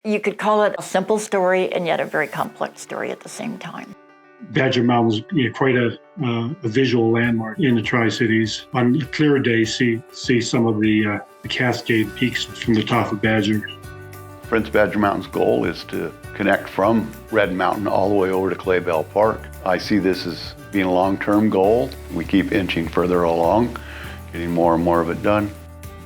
You could call it a simple story and yet a very complex story at the same time. Badger Mountain is quite a visual landmark in the Tri-Cities. On clear days, see some of the Cascade peaks from the top of Badger. Prince Badger Mountain's goal is to connect from Red Mountain all the way over to Claybell Park. I see this as being a long-term goal. We keep inching further along, getting more and more of it done.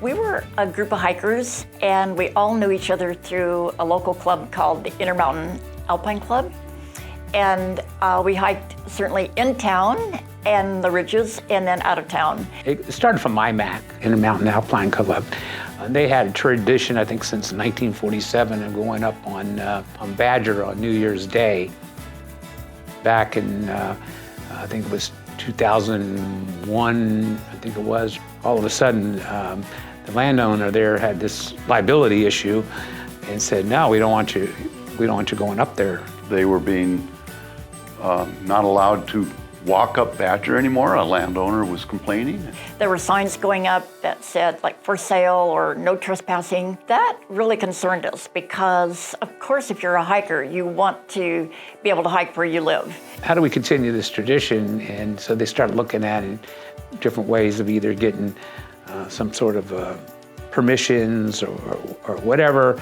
We were a group of hikers, and we all knew each other through a local club called the Intermountain Alpine Club. And we hiked certainly in town and the ridges, and then out of town. It started from IMAC, Intermountain Alpine Club. They had a tradition, I think, since 1947 of going up on Badger on New Year's Day. Back in, I think it was 2001, I think it was. All of a sudden, the landowner there had this liability issue and said, no, we don't want you going up there. They were being not allowed to walk up Badger anymore. A landowner was complaining. There were signs going up that said, like, for sale or no trespassing. That really concerned us because, of course, if you're a hiker, you want to be able to hike where you live. How do we continue this tradition? And so they started looking at it, different ways of either getting some sort of permissions or whatever.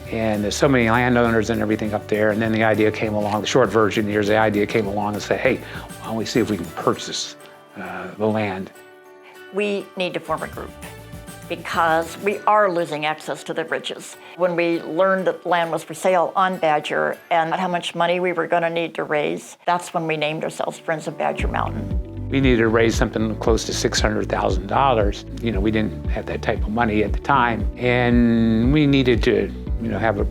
And there's so many landowners and everything up there. And then the idea came along, the short version, here's the idea came along and said, hey, why don't we see if we can purchase the land? We need to form a group because we are losing access to the ridges. When we learned that land was for sale on Badger and how much money we were going to need to raise, that's when we named ourselves Friends of Badger Mountain. We needed to raise something close to $600,000. You know, we didn't have that type of money at the time, and we needed to have a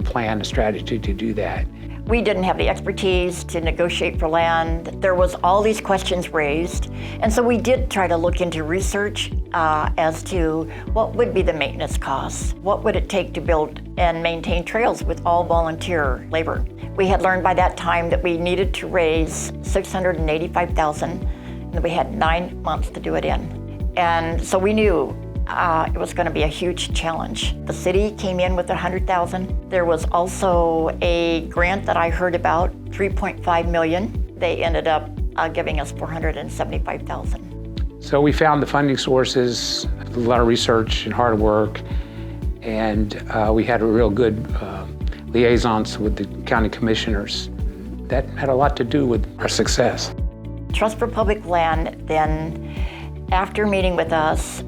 plan, a strategy to do that. We didn't have the expertise to negotiate for land. There was all these questions raised. And so we did try to look into research as to what would be the maintenance costs? What would it take to build and maintain trails with all volunteer labor? We had learned by that time that we needed to raise $685,000, and that we had 9 months to do it in. And so we knew it was going to be a huge challenge. The city came in with $100,000. There was also a grant that I heard about, $3.5 million. They ended up giving us $475,000. So we found the funding sources, a lot of research and hard work, and we had a real good liaisons with the county commissioners. That had a lot to do with our success. Trust for Public Land then, after meeting with us,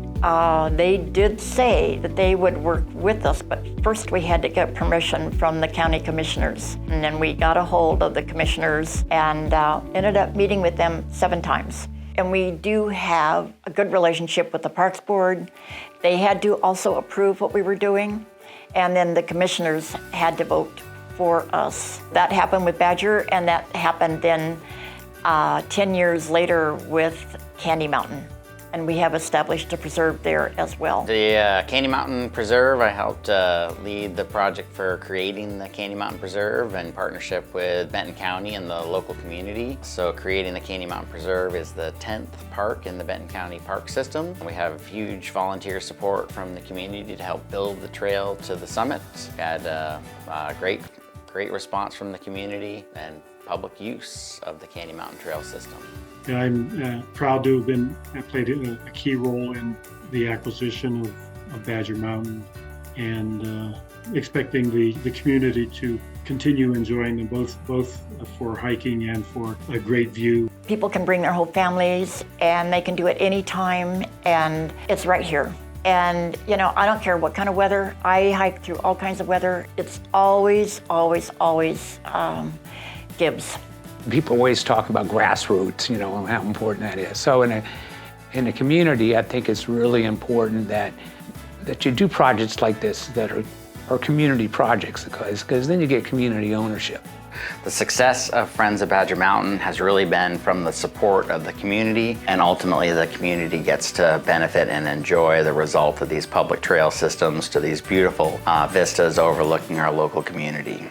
they did say that they would work with us, but first we had to get permission from the county commissioners. And then we got a hold of the commissioners and ended up meeting with them 7 times. And we do have a good relationship with the Parks Board. They had to also approve what we were doing, and then the commissioners had to vote for us. That happened with Badger, and that happened then 10 years later with Candy Mountain. And we have established a preserve there as well. The Candy Mountain Preserve, I helped lead the project for creating the Candy Mountain Preserve in partnership with Benton County and the local community. So creating the Candy Mountain Preserve is the 10th park in the Benton County park system. We have huge volunteer support from the community to help build the trail to the summit. We had a great response from the community and public use of the Candy Mountain Trail system. I'm proud to have played a key role in the acquisition of Badger Mountain, and expecting the community to continue enjoying them both for hiking and for a great view. People can bring their whole families, and they can do it anytime, and it's right here. And I don't care what kind of weather. I hike through all kinds of weather. It's always Gibbs. People always talk about grassroots, and how important that is. So in a community, I think it's really important that you do projects like this that are community projects, because then you get community ownership. The success of Friends of Badger Mountain has really been from the support of the community, and ultimately the community gets to benefit and enjoy the result of these public trail systems to these beautiful vistas overlooking our local community.